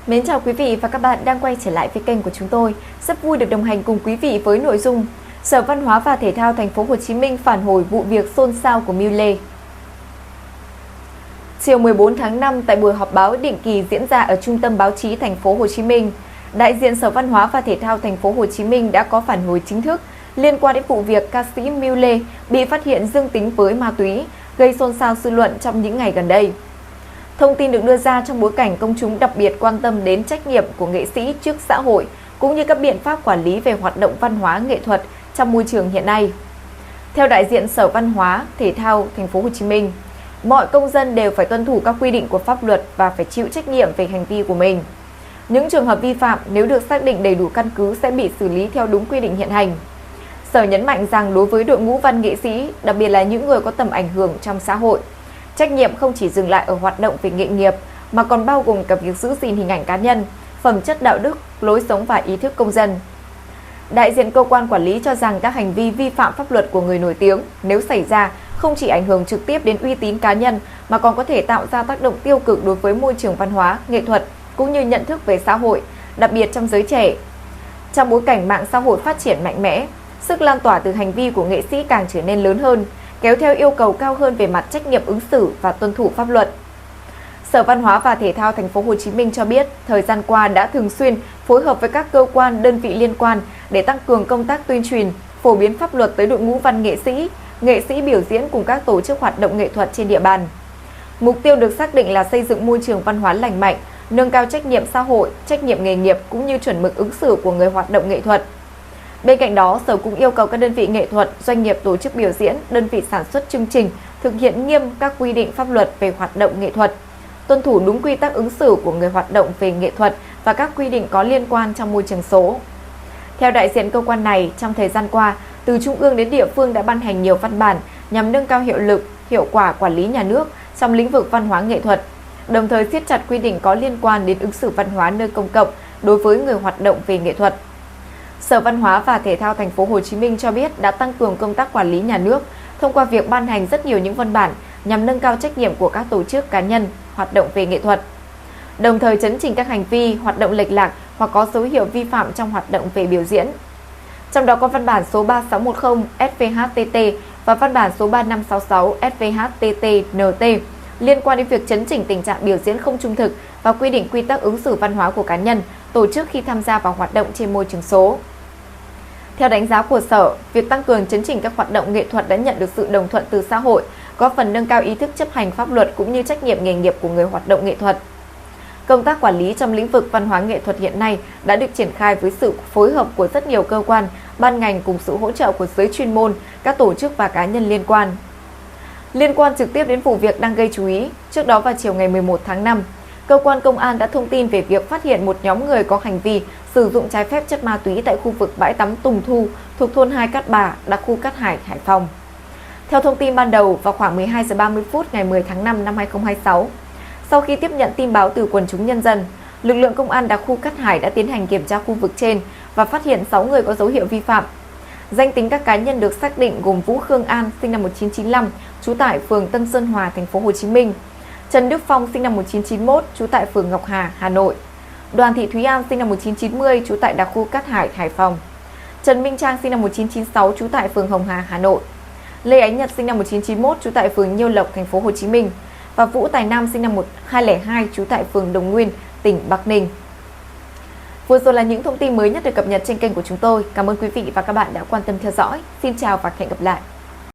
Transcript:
Mến chào quý vị và các bạn đang quay trở lại với kênh của chúng tôi. Rất vui được đồng hành cùng quý vị với nội dung Sở Văn hóa và Thể thao Thành phố Hồ Chí Minh phản hồi vụ việc xôn xao của Mule. Chiều 14 tháng 5 tại buổi họp báo định kỳ diễn ra ở Trung tâm Báo chí Thành phố Hồ Chí Minh, đại diện Sở Văn hóa và Thể thao Thành phố Hồ Chí Minh đã có phản hồi chính thức liên quan đến vụ việc ca sĩ Mule bị phát hiện dương tính với ma túy, gây xôn xao dư luận trong những ngày gần đây. Thông tin được đưa ra trong bối cảnh công chúng đặc biệt quan tâm đến trách nhiệm của nghệ sĩ trước xã hội cũng như các biện pháp quản lý về hoạt động văn hóa nghệ thuật trong môi trường hiện nay. Theo đại diện Sở Văn hóa, Thể thao Thành phố Hồ Chí Minh, mọi công dân đều phải tuân thủ các quy định của pháp luật và phải chịu trách nhiệm về hành vi của mình. Những trường hợp vi phạm nếu được xác định đầy đủ căn cứ sẽ bị xử lý theo đúng quy định hiện hành. Sở nhấn mạnh rằng đối với đội ngũ văn nghệ sĩ, đặc biệt là những người có tầm ảnh hưởng trong xã hội, trách nhiệm không chỉ dừng lại ở hoạt động về nghệ nghiệp mà còn bao gồm cả việc giữ gìn hình ảnh cá nhân, phẩm chất đạo đức, lối sống và ý thức công dân. Đại diện cơ quan quản lý cho rằng các hành vi vi phạm pháp luật của người nổi tiếng nếu xảy ra không chỉ ảnh hưởng trực tiếp đến uy tín cá nhân mà còn có thể tạo ra tác động tiêu cực đối với môi trường văn hóa, nghệ thuật cũng như nhận thức về xã hội, đặc biệt trong giới trẻ. Trong bối cảnh mạng xã hội phát triển mạnh mẽ, sức lan tỏa từ hành vi của nghệ sĩ càng trở nên lớn hơn, kéo theo yêu cầu cao hơn về mặt trách nhiệm ứng xử và tuân thủ pháp luật. Sở Văn hóa và Thể thao Thành phố Hồ Chí Minh cho biết, thời gian qua đã thường xuyên phối hợp với các cơ quan, đơn vị liên quan để tăng cường công tác tuyên truyền, phổ biến pháp luật tới đội ngũ văn nghệ sĩ biểu diễn cùng các tổ chức hoạt động nghệ thuật trên địa bàn. Mục tiêu được xác định là xây dựng môi trường văn hóa lành mạnh, nâng cao trách nhiệm xã hội, trách nhiệm nghề nghiệp cũng như chuẩn mực ứng xử của người hoạt động nghệ thuật. Bên cạnh đó, Sở cũng yêu cầu các đơn vị nghệ thuật, doanh nghiệp tổ chức biểu diễn, đơn vị sản xuất chương trình thực hiện nghiêm các quy định pháp luật về hoạt động nghệ thuật, tuân thủ đúng quy tắc ứng xử của người hoạt động về nghệ thuật và các quy định có liên quan trong môi trường số. Theo đại diện cơ quan này, trong thời gian qua, từ trung ương đến địa phương đã ban hành nhiều văn bản nhằm nâng cao hiệu lực, hiệu quả quản lý nhà nước trong lĩnh vực văn hóa nghệ thuật, đồng thời siết chặt quy định có liên quan đến ứng xử văn hóa nơi công cộng đối với người hoạt động về nghệ thuật. Sở Văn hóa và Thể thao Thành phố Hồ Chí Minh cho biết đã tăng cường công tác quản lý nhà nước thông qua việc ban hành rất nhiều những văn bản nhằm nâng cao trách nhiệm của các tổ chức cá nhân hoạt động về nghệ thuật, đồng thời chấn chỉnh các hành vi hoạt động lệch lạc hoặc có dấu hiệu vi phạm trong hoạt động về biểu diễn. Trong đó có văn bản số 3610 SVHTT và văn bản số 3566 SVHTT-NT liên quan đến việc chấn chỉnh tình trạng biểu diễn không trung thực và quy định quy tắc ứng xử văn hóa của cá nhân, tổ chức khi tham gia vào hoạt động trên môi trường số. Theo đánh giá của Sở, việc tăng cường chấn chỉnh các hoạt động nghệ thuật đã nhận được sự đồng thuận từ xã hội, góp phần nâng cao ý thức chấp hành pháp luật cũng như trách nhiệm nghề nghiệp của người hoạt động nghệ thuật. Công tác quản lý trong lĩnh vực văn hóa nghệ thuật hiện nay đã được triển khai với sự phối hợp của rất nhiều cơ quan, ban ngành cùng sự hỗ trợ của giới chuyên môn, các tổ chức và cá nhân liên quan. Liên quan trực tiếp đến vụ việc đang gây chú ý, trước đó vào chiều ngày 11 tháng 5, cơ quan công an đã thông tin về việc phát hiện một nhóm người có hành vi sử dụng trái phép chất ma túy tại khu vực bãi tắm Tùng Thu thuộc thôn 2 Cát Bà, đặc khu Cát Hải, Hải Phòng. Theo thông tin ban đầu, vào khoảng 12 giờ 30 phút ngày 10 tháng 5 năm 2026, sau khi tiếp nhận tin báo từ quần chúng nhân dân, lực lượng công an đặc khu Cát Hải đã tiến hành kiểm tra khu vực trên và phát hiện 6 người có dấu hiệu vi phạm. Danh tính các cá nhân được xác định gồm Vũ Khương An, sinh năm 1995, trú tại phường Tân Sơn Hòa, Thành phố Hồ Chí Minh; Trần Đức Phong, sinh năm 1991, trú tại phường Ngọc Hà, Hà Nội; Đoàn Thị Thúy An, sinh năm 1990, trú tại đặc khu Cát Hải, Hải Phòng; Trần Minh Trang, sinh năm 1996, trú tại phường Hồng Hà, Hà Nội; Lê Ánh Nhật, sinh năm 1991, trú tại phường Nhiêu Lộc, Thành phố Hồ Chí Minh; và Vũ Tài Nam, sinh năm 2002, trú tại phường Đồng Nguyên, tỉnh Bắc Ninh. Vừa rồi là những thông tin mới nhất được cập nhật trên kênh của chúng tôi. Cảm ơn quý vị và các bạn đã quan tâm theo dõi. Xin chào và hẹn gặp lại.